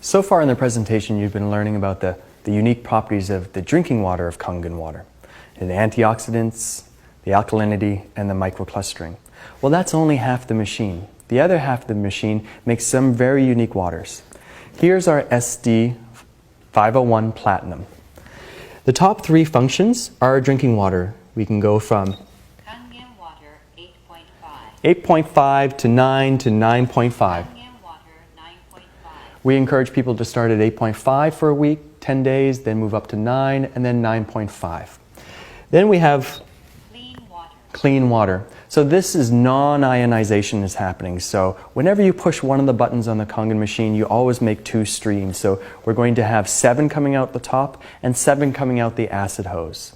So far in the presentation, you've been learning about the unique properties of the drinking water of Kangen water, the antioxidants, the alkalinity, and the microclustering. Well, that's only half the machine. The other half of the machine makes some very unique waters. Here's our SD 501 Platinum. The top three functions are our drinking water. We can go from Kangen water 8.5. 8.5 to 9 to 9.5. We encourage people to start at 8.5 for a week, 10 days, then move up to 9, and then 9.5. Then we have clean water. So this is non-ionization is happening. So whenever you push one of the buttons on the Kangen machine, you always make two streams. So we're going to have 7 coming out the top and 7 coming out the acid hose.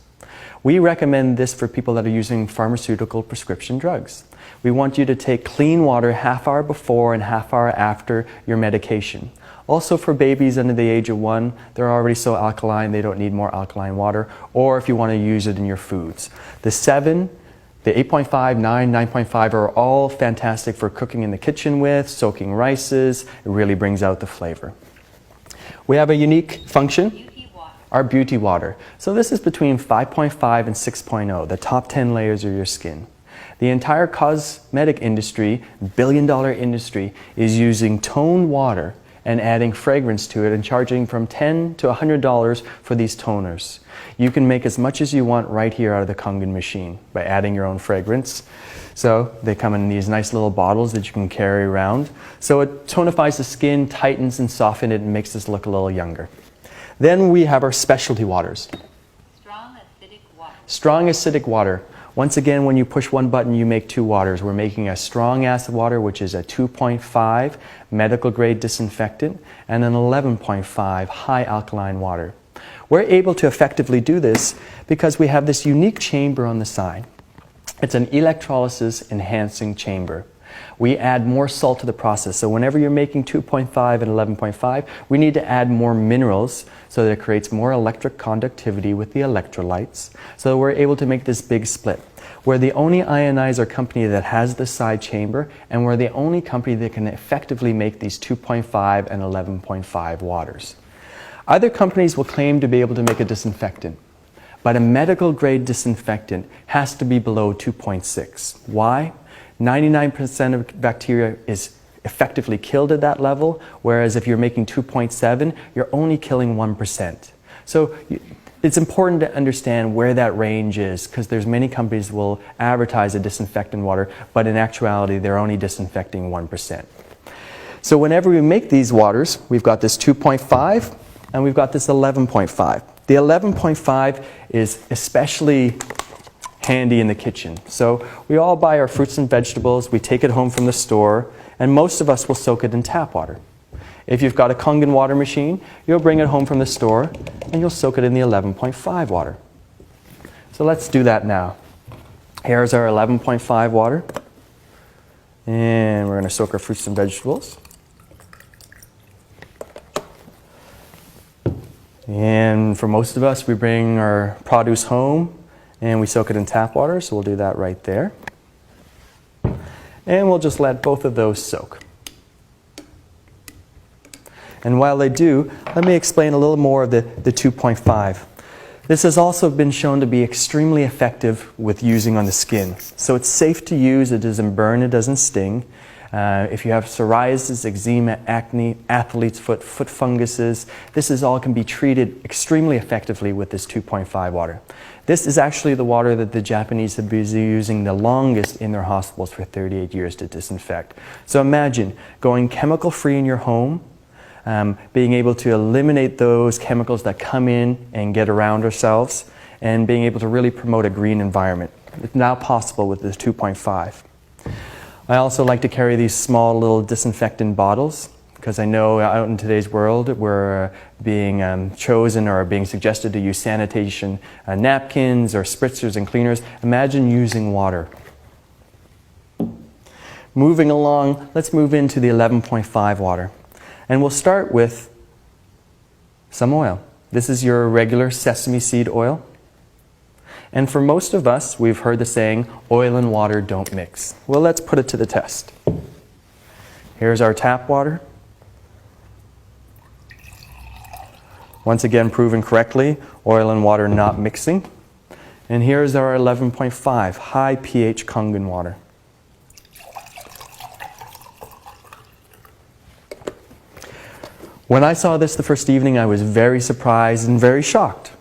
We recommend this for people that are using pharmaceutical prescription drugs. We want you to take clean water half hour before and half hour after your medication. Also for babies under the age of 1, they're already so alkaline they don't need more alkaline water, or if you want to use it in your foods. The 7, the 8.5, 9, 9.5 are all fantastic for cooking in the kitchen with, soaking rices. It really brings out the flavor. We have a unique function, our beauty water. So this is between 5.5 and 6.0, the top 10 layers of your skin. The entire cosmetic industry, billion-dollar industry, is using toned water and adding fragrance to it and charging from $10 to $100 for these toners. You can make as much as you want right here out of the Kangen machine by adding your own fragrance. So they come in these nice little bottles that you can carry around. So it tonifies the skin, tightens and softens it, and makes us look a little younger. Then we have our specialty waters. Strong acidic water. Strong acidic water. Once again, when you push one button, you make 2 waters. We're making a strong acid water, which is a 2.5 medical grade disinfectant, and an 11.5 high alkaline water. We're able to effectively do this because we have this unique chamber on the side. It's an electrolysis enhancing chamber. We add more salt to the process. So whenever you're making 2.5 and 11.5, we need to add more minerals so that it creates more electric conductivity with the electrolytes. So we're able to make this big split. We're the only ionizer company that has this side chamber, and we're the only company that can effectively make these 2.5 and 11.5 waters. Other companies will claim to be able to make a disinfectant, but a medical grade disinfectant has to be below 2.6. Why? 99% of bacteria is effectively killed at that level, whereas if you're making 2.7, you're only killing 1%. So it's important to understand where that range is, because there's many companies will advertise a disinfectant water, but in actuality, they're only disinfecting 1%. So whenever we make these waters, we've got this 2.5 and we've got this 11.5. The 11.5 is especially handy in the kitchen. So we all buy our fruits and vegetables, we take it home from the store, and most of us will soak it in tap water. If you've got a Kangen water machine, you'll bring it home from the store and you'll soak it in the 11.5 water. So let's do that now. Here's our 11.5 water, and we're going to soak our fruits and vegetables. And for most of us, we bring our produce home and we soak it in tap water, so we'll do that right there. And we'll just let both of those soak. And while they do, let me explain a little more of the 2.5. This has also been shown to be extremely effective with using on the skin. So it's safe to use, it doesn't burn, it doesn't sting. If you have psoriasis, eczema, acne, athlete's foot, foot funguses, this all can be treated extremely effectively with this 2.5 water. This is actually the water that the Japanese have been using the longest in their hospitals for 38 years to disinfect. So imagine going chemical free in your home, being able to eliminate those chemicals that come in and get around ourselves, and being able to really promote a green environment. It's now possible with this 2.5. I also like to carry these small little disinfectant bottles, because I know out in today's world we're being chosen or being suggested to use sanitation napkins or spritzers and cleaners. Imagine using water. Moving along, let's move into the 11.5 water. And we'll start with some oil. This is your regular sesame seed oil. And for most of us, we've heard the saying, oil and water don't mix. Well, let's put it to the test. Here's our tap water. Once again, proven correctly, oil and water not mixing. And here's our 11.5 high pH Kangen water. When I saw this the first evening, I was very surprised and very shocked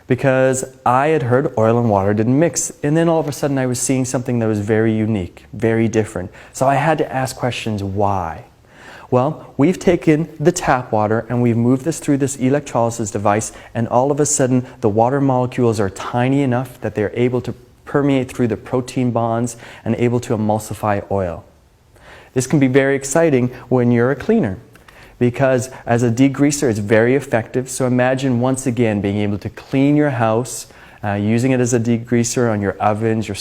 because I had heard oil and water didn't mix. And then all of a sudden I was seeing something that was very unique, very different. So I had to ask questions, why? Well, we've taken the tap water and we've moved this through this electrolysis device, and all of a sudden the water molecules are tiny enough that they're able to permeate through the protein bonds and able to emulsify oil. This can be very exciting when you're a cleaner, because as a degreaser it's very effective. So imagine once again being able to clean your house, using it as a degreaser on your ovens, your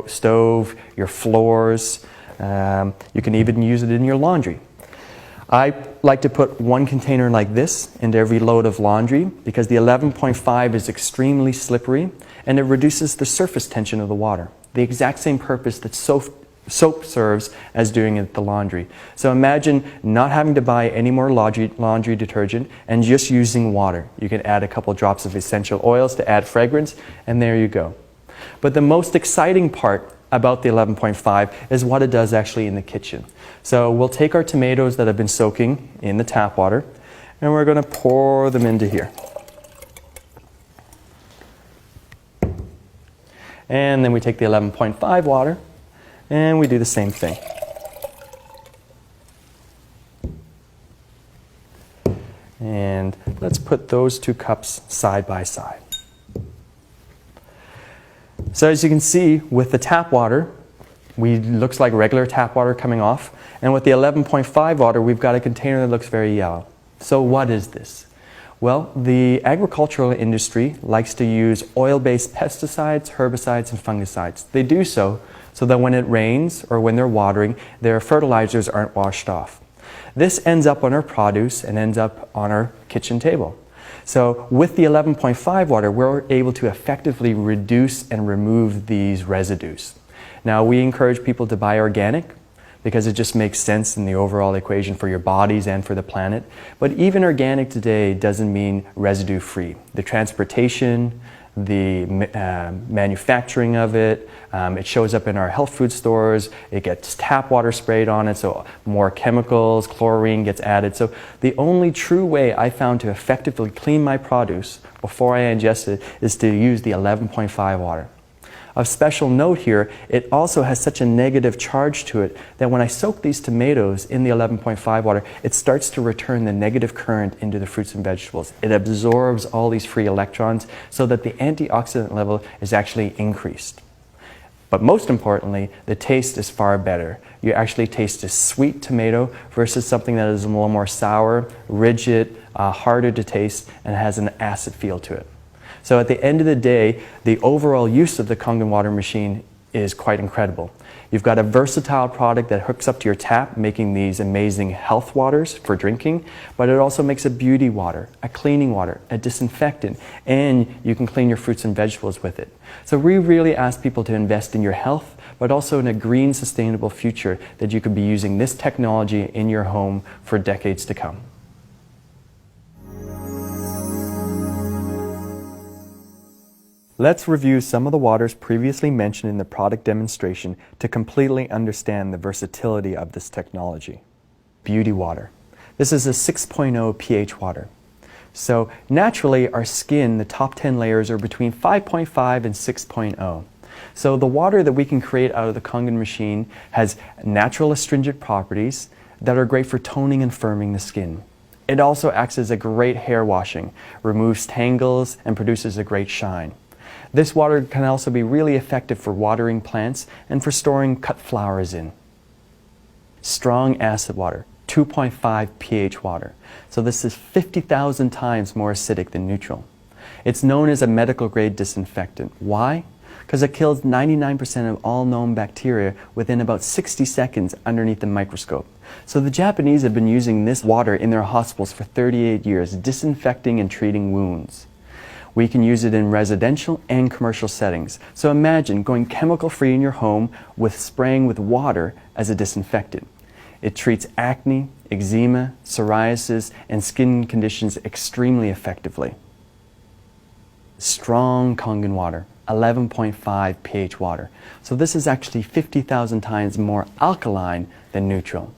stove, your floors. You can even use it in your laundry. I like to put one container like this into every load of laundry because the 11.5 is extremely slippery and it reduces the surface tension of the water. The exact same purpose that soap serves as doing it at the laundry. So imagine not having to buy any more laundry detergent and just using water. You can add a couple drops of essential oils to add fragrance, and there you go. But the most exciting part about the 11.5 is what it does actually in the kitchen. So we'll take our tomatoes that have been soaking in the tap water and we're going to pour them into here. And then we take the 11.5 water and we do the same thing. And let's put those two cups side by side. So as you can see, with the tap water, looks like regular tap water coming off. And with the 11.5 water, we've got a container that looks very yellow. So what is this? Well, the agricultural industry likes to use oil-based pesticides, herbicides, and fungicides. They do so that when it rains or when they're watering, their fertilizers aren't washed off. This ends up on our produce and ends up on our kitchen table. So with the 11.5 water, we're able to effectively reduce and remove these residues. Now, we encourage people to buy organic because it just makes sense in the overall equation for your bodies and for the planet. But even organic today doesn't mean residue-free. The transportation, the manufacturing of it, it shows up in our health food stores, it gets tap water sprayed on it, so more chemicals, chlorine gets added. So the only true way I found to effectively clean my produce before I ingest it is to use the 11.5 water. Of special note here, it also has such a negative charge to it that when I soak these tomatoes in the 11.5 water, it starts to return the negative current into the fruits and vegetables. It absorbs all these free electrons so that the antioxidant level is actually increased. But most importantly, the taste is far better. You actually taste a sweet tomato versus something that is a little more sour, rigid, harder to taste, and has an acid feel to it. So at the end of the day, the overall use of the Kangen water machine is quite incredible. You've got a versatile product that hooks up to your tap, making these amazing health waters for drinking, but it also makes a beauty water, a cleaning water, a disinfectant, and you can clean your fruits and vegetables with it. So we really ask people to invest in your health, but also in a green, sustainable future that you could be using this technology in your home for decades to come. Let's review some of the waters previously mentioned in the product demonstration to completely understand the versatility of this technology. Beauty water. This is a 6.0 pH water. So naturally our skin, the top 10 layers are between 5.5 and 6.0. So the water that we can create out of the Kangen machine has natural astringent properties that are great for toning and firming the skin. It also acts as a great hair washing, removes tangles, and produces a great shine. This water can also be really effective for watering plants and for storing cut flowers in. Strong acid water, 2.5 pH water. So this is 50,000 times more acidic than neutral. It's known as a medical grade disinfectant. Why? Because it kills 99% of all known bacteria within about 60 seconds underneath the microscope. So the Japanese have been using this water in their hospitals for 38 years, disinfecting and treating wounds. We can use it in residential and commercial settings. So imagine going chemical-free in your home with spraying with water as a disinfectant. It treats acne, eczema, psoriasis, and skin conditions extremely effectively. Strong Kangen water, 11.5 pH water. So this is actually 50,000 times more alkaline than neutral.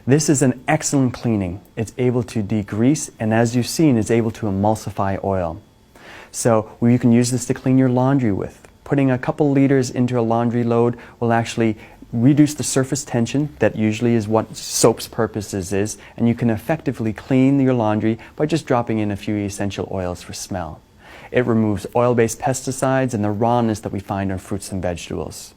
This is an excellent cleaning. It's able to degrease, and as you've seen, it's able to emulsify oil. So you can use this to clean your laundry with. Putting a couple liters into a laundry load will actually reduce the surface tension, that usually is what soap's purposes is, and you can effectively clean your laundry by just dropping in a few essential oils for smell. It removes oil-based pesticides and the rawness that we find on fruits and vegetables.